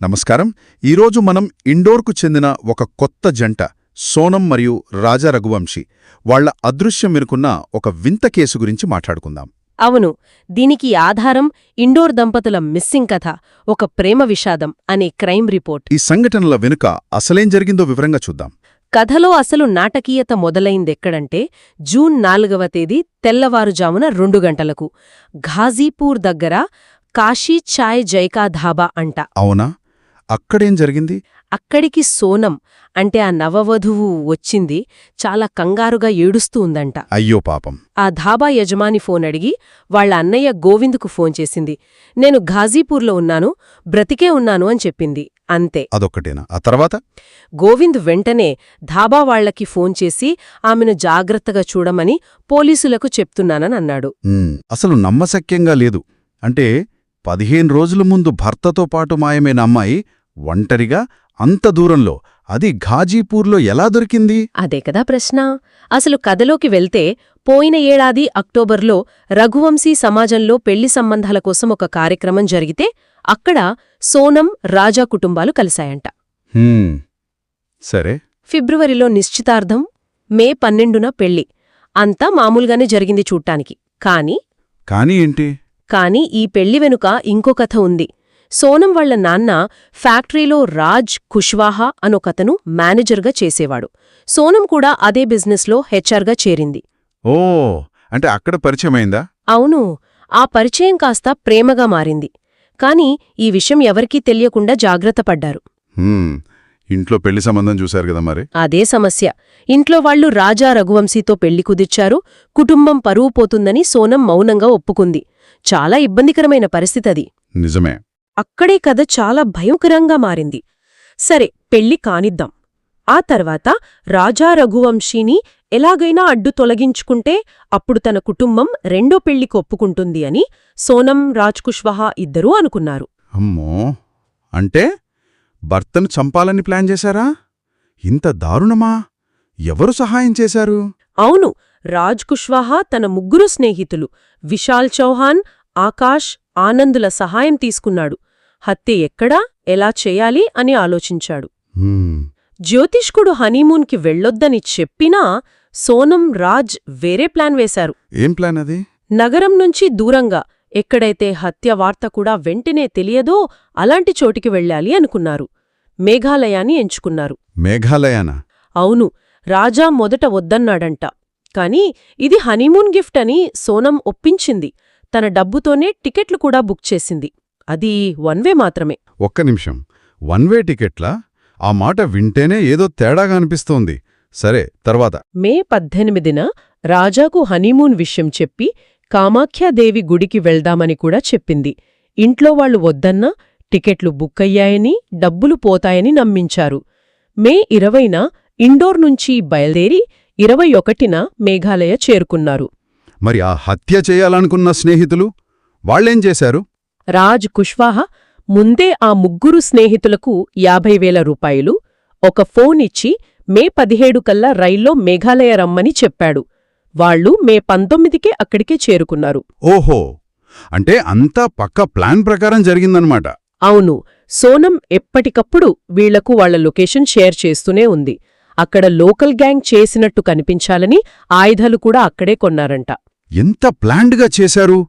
నమస్కారం. ఈరోజు మనం ఇండోర్కు చెందిన ఒక కొత్త జంట సోనం మరియు రాజా రఘువంశీ వాళ్ల అదృశ్యం వెనుకున్న ఒక వింత కేసు గురించి మాట్లాడుకుందాం. అవును, దీనికి ఆధారం ఇండోర్ దంపతుల మిస్సింగ్ కథ, ఒక ప్రేమ విషాదం అనే క్రైమ్ రిపోర్ట్. ఈ సంఘటనల వెనుక అసలేం జరిగిందో వివరంగా చూద్దాం. కథలో అసలు నాటకీయత మొదలైందెక్కడంటే జూన్ 4వ తేదీ తెల్లవారుజామున 2 గంటలకు ఘాజీపూర్ దగ్గర కాశీ చాయ్ జైకా ధాబా అంట. అవునా? అక్కడేం జరిగింది? అక్కడికి సోనం అంటే ఆ నవవధువు వచ్చింది. చాలా కంగారుగా ఏడుస్తూ ఉందంట. అయ్యో పాపం. ఆ ధాబా యజమాని ఫోన్ అడిగి వాళ్ల అన్నయ్య గోవింద్కు ఫోన్ చేసింది. నేను ఘాజీపూర్లో ఉన్నాను, బ్రతికే ఉన్నాను అని చెప్పింది. అంతే. అదొక్కటేనా? ఆ తర్వాత? గోవింద్ వెంటనే ధాబా వాళ్లకి ఫోన్ చేసి ఆమెను జాగ్రత్తగా చూడమని పోలీసులకు చెప్తున్నానని అన్నాడు. అసలు నమ్మశక్యంగా లేదు. అంటే 15 రోజుల ముందు భర్తతో పాటు మాయమైన అమ్మాయి ఒంటరిగా అంత దూరంలో, అది ఘాజీపూర్లో ఎలా దొరికింది? అదే కదా ప్రశ్న. అసలు కథలోకి వెళ్తే పోయిన ఏడాది అక్టోబర్లో రఘువంశీ సమాజంలో పెళ్లి సంబంధాల కోసం ఒక కార్యక్రమం జరిగితే అక్కడ సోనం, రాజా కుటుంబాలు కలిశాయంట. సరే. ఫిబ్రవరిలో నిశ్చితార్థం, మే 12న పెళ్లి. అంతా మామూలుగానే జరిగింది చూడ్డానికి. కానీ ఏంటి? కాని ఈ పెళ్లి వెనుక ఇంకో కథ ఉంది. సోనం వాళ్ల నాన్న ఫ్యాక్టరీలో రాజ్ కుష్వాహా అనొకతను మేనేజర్గా చేసేవాడు. సోనం కూడా అదే బిజినెస్లో హెచ్ఆర్గా చేరింది. ఓ, అంటే అక్కడ పరిచయమైందా? అవును. ఆ పరిచయం కాస్త ప్రేమగా మారింది. కాని ఈ విషయం ఎవరికీ తెలియకుండా జాగ్రత్త పడ్డారు. ఇంట్లో పెళ్లి సంబంధం చూశారు కదా మరి. అదే సమస్య. ఇంట్లో వాళ్లు రాజా రఘువంశీతో పెళ్లి కుదిర్చారు. కుటుంబం పరువు పోతుందని సోనం మౌనంగా ఒప్పుకుంది. చాలా ఇబ్బందికరమైన పరిస్థితది. నిజమే. అక్కడే కథ చాలా భయంకరంగా మారింది. సరే, పెళ్లి కానిద్దాం. ఆ తర్వాత రాజా రఘువంశీని ఎలాగైనా అడ్డు తొలగించుకుంటే అప్పుడు తన కుటుంబం రెండో పెళ్లికి ఒప్పుకుంటుంది అని సోనం, రాజ్ కుష్వాహా ఇద్దరూ అనుకున్నారు. అమ్మో, అంటే భర్తను చంపాలని ప్లాన్ చేశారా? ఇంత దారుణమా? ఎవరు సహాయం చేశారు? అవును, రాజ్ కుష్వాహా తన 3 స్నేహితులు విశాల్ చౌహాన్, ఆకాష్, ఆనందుల సహాయం తీసుకున్నాడు. హత్య ఎక్కడా, ఎలా చేయాలి అని ఆలోచించాడు. జ్యోతిష్కుడు హనీమూన్కి వెళ్లొద్దని చెప్పినా సోనం, రాజ్ వేరే ప్లాన్ వేశారు. ఏం ప్లాన్ అది? నగరం నుంచి దూరంగా, ఎక్కడైతే హత్య వార్త కూడా వెంటనే తెలియదో అలాంటి చోటికి వెళ్ళాలి అనుకున్నారు. మేఘాలయాన్ని ఎంచుకున్నారు. మేఘాలయానా? అవును. రాజా మొదట వద్దన్నాడంట. కాని ఇది హనీమూన్ గిఫ్ట్ అని సోనం ఒప్పించింది. తన డబ్బుతోనే టికెట్లు కూడా బుక్ చేసింది. అది 1 వే మాత్రమే. ఒక్క నిమిషం, 1 వే టికెట్లా? ఆ మాట వింటేనే ఏదో తేడాగా అనిపిస్తోంది. సరే, తర్వాత? మే 18న రాజాకు హనీమూన్ విషయం చెప్పి కామాఖ్యాదేవి గుడికి వెళ్దామని కూడా చెప్పింది. ఇంట్లో వాళ్లు వద్దన్నా టికెట్లు బుక్కయ్యాయని, డబ్బులు పోతాయని నమ్మించారు. మే 20న ఇండోర్ నుంచి బయలుదేరి 21న మేఘాలయ చేరుకున్నారు. మరి ఆ హత్య చేయాలనుకున్న స్నేహితులు వాళ్లేం చేశారు? రాజ్ కుష్వాహా ముందే ఆ 3 స్నేహితులకు 50,000 రూపాయలు, ఒక ఫోన్ ఇచ్చి మే 17 కల్లా రైల్లో మేఘాలయ రమ్మని చెప్పాడు. వాళ్లు మే 19కే అక్కడికే చేరుకున్నారు. ఓహో, అంటే అంతా పక్కా ప్లాన్ ప్రకారం జరిగిందన్నమాట. అవును. సోనం ఎప్పటికప్పుడు వీళ్లకు వాళ్ల లొకేషన్ షేర్ చేస్తూనే ఉంది. అక్కడ లోకల్ గ్యాంగ్ చేసినట్టు కనిపించాలని ఆయుధాలు కూడా అక్కడే కొన్నారంట. ఎంత ప్లాన్డ్గా చేశారు!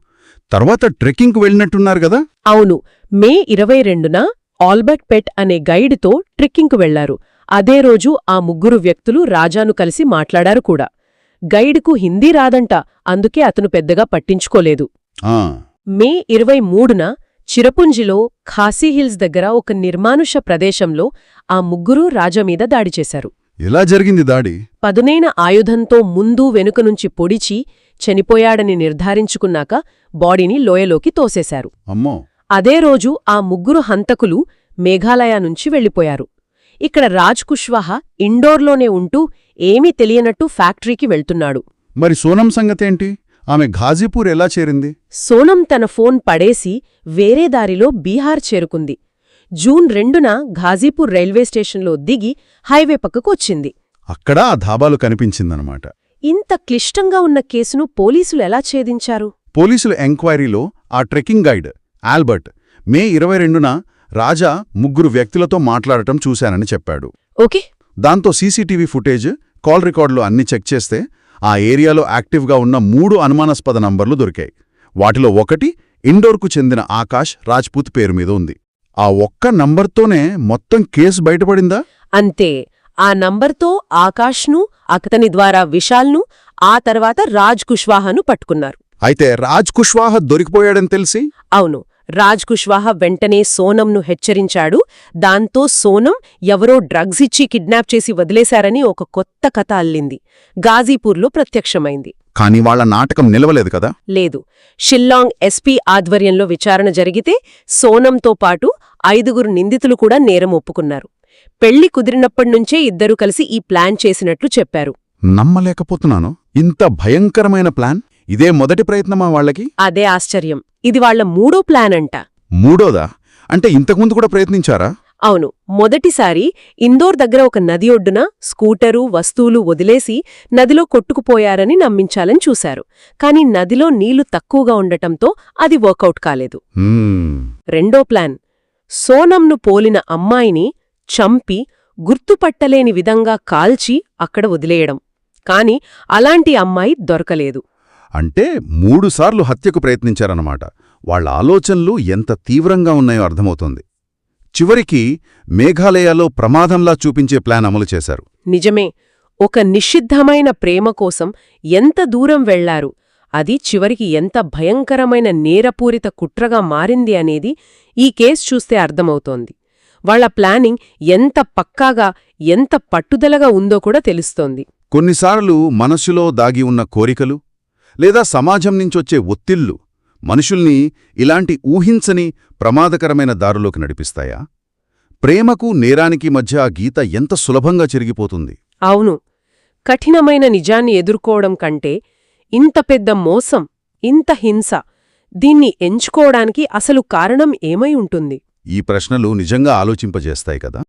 తర్వాత ట్రెక్కింగ్కు వెళ్ళినట్టున్నారు గదా? అవును. మే 22న ఆల్బర్ట్ పెట్ అనే గైడ్తో ట్రెక్కింగ్కు వెళ్లారు. అదే రోజు ఆ 3 వ్యక్తులు రాజాను కలిసి మాట్లాడారు కూడా. గైడ్కు హిందీ రాదంట, అందుకే అతను పెద్దగా పట్టించుకోలేదు. మే 23న చిరపుంజిలో ఖాసీహిల్స్ దగ్గర ఒక నిర్మానుష ప్రదేశంలో ఆ 3 రాజామీద దాడి చేశారు. ఎలా జరిగింది దాడి? పదునైన ఆయుధంతో ముందు వెనుక నుంచి పొడిచి చనిపోయాడని నిర్ధారించుకున్నాక బాడీని లోయలోకి తోసేశారు. అమ్మో! అదే రోజు ఆ 3 హంతకులు మేఘాలయ నుంచి వెళ్లిపోయారు. ఇక్కడ రాజ్ కుష్వాహా ఇండోర్లోనే ఉంటూ ఏమీ తెలియనట్టు ఫ్యాక్టరీకి వెళ్తున్నాడు. మరి సోనం సంగతేంటి? ఆమె ఘాజీపూర్ ఎలా చేరింది? సోనం తన ఫోన్ పడేసి వేరే దారిలో బీహార్ చేరుకుంది. జూన్ 2న ఘాజీపూర్ రైల్వే స్టేషన్లో దిగి హైవే పక్కకు వచ్చింది. అక్కడా ఆ ధాబాలు కనిపించిందనమాట. ఇంత క్లిష్టంగా ఉన్న కేసును పోలీసులు ఎలా ఛేదించారు? పోలీసుల ఎంక్వైరీలో ఆ ట్రెక్కింగ్ గైడ్ ఆల్బర్ట్ మే 22న రాజా ముగ్గురు వ్యక్తులతో మాట్లాడటం చూశానని చెప్పాడు. ఓకే. దాంతో సీసీటీవీ ఫుటేజ్, కాల్ రికార్డులు అన్నీ చెక్ చేస్తే ఆ ఏరియాలో యాక్టివ్గా ఉన్న 3 అనుమానాస్పద నంబర్లు దొరికాయి. వాటిలో ఒకటి ఇండోర్కు చెందిన ఆకాష్ రాజ్పూత్ పేరు మీద ఉంది. ఆ ఒక్క నంబర్తోనే మొత్తం కేసు బయటపడిందా? అంతే. ఆ నంబర్తో ఆకాష్ను, అతని ద్వారా విశాల్ను, ఆ తర్వాత రాజ్ కుష్వాహాను పట్టుకున్నారు. అయితే రాజ్ కుష్వాహ దొరికిపోయాడని తెలిసి? అవును. రాజ్ కుష్వాహ వెంటనే సోనంను హెచ్చరించాడు. దాంతో సోనం ఎవరో డ్రగ్స్ ఇచ్చి కిడ్నాప్ చేసి వదిలేశారని ఒక కొత్త కథ అల్లింది. గాజీపూర్లో ప్రత్యక్షమైంది. కాని వాళ్ల నాటకం నిలవలేదు కదా? లేదు. షిల్లాంగ్ ఎస్పీ ఆధ్వర్యంలో విచారణ జరిగితే సోనంతో పాటు 5 నిందితులు కూడా నేరం ఒప్పుకున్నారు. పెళ్లి కుదిరినప్పటినుంచే ఇద్దరూ కలిసి ఈ ప్లాన్ చేసినట్లు చెప్పారు. నమ్మలేకపోతున్నాను. ఇంత భయంకరమైన ప్లాన్ ఇదే మొదటి ప్రయత్నమా వాళ్లకి? అదే ఆశ్చర్యం. ఇది వాళ్ల 3వ ప్లాన్ అంట. 3ోదా? అంటే ఇంతకుముందు కూడా ప్రయత్నించారా? అవును. మొదటిసారి ఇందోర్ దగ్గర ఒక నది ఒడ్డున స్కూటరు, వస్తువులు వదిలేసి నదిలో కొట్టుకుపోయారని నమ్మించాలని చూశారు. కాని నదిలో నీళ్లు తక్కువగా ఉండటంతో అది వర్కౌట్ కాలేదు. రెండో ప్లాన్, సోనంను పోలిన అమ్మాయిని చంపి గుర్తుపట్టలేని విధంగా కాల్చి అక్కడ వదిలేయడం. కాని అలాంటి అమ్మాయి దొరకలేదు. అంటే 3 సార్లు హత్యకు ప్రయత్నించారన్నమాట. వాళ్ల ఆలోచనలు ఎంత తీవ్రంగా ఉన్నాయో అర్థమవుతోంది. చివరికి మేఘాలయలో ప్రమాదంలా చూపించే ప్లాన్ అమలు చేశారు. నిజమే. ఒక నిషిద్ధమైన ప్రేమ కోసం ఎంత దూరం వెళ్లారు, అది చివరికి ఎంత భయంకరమైన నేరపూరిత కుట్రగా మారింది అనేది ఈ కేసు చూస్తే అర్థమవుతోంది. వాళ్ల ప్లానింగ్ ఎంత పక్కాగా, ఎంత పట్టుదలగా ఉందో కూడా తెలుస్తోంది. కొన్నిసార్లు మనసులో దాగి ఉన్న కోరికలు లేదా సమాజం నుంచొచ్చే ఒత్తిళ్లు మనుషుల్ని ఇలాంటి ఊహించని ప్రమాదకరమైన దారులోకి నడిపిస్తాయా? ప్రేమకు నేరానికి మధ్య ఆ గీత ఎంత సులభంగా చెరిగిపోతుంది. అవును. కఠినమైన నిజాన్ని ఎదుర్కోవడం కంటే ఇంత పెద్ద మోసం, ఇంత హింస, దీన్ని ఎంచుకోవడానికి అసలు కారణం ఏమై ఉంటుంది? ఈ ప్రశ్నలు నిజంగా ఆలోచింపజేస్తాయి కదా.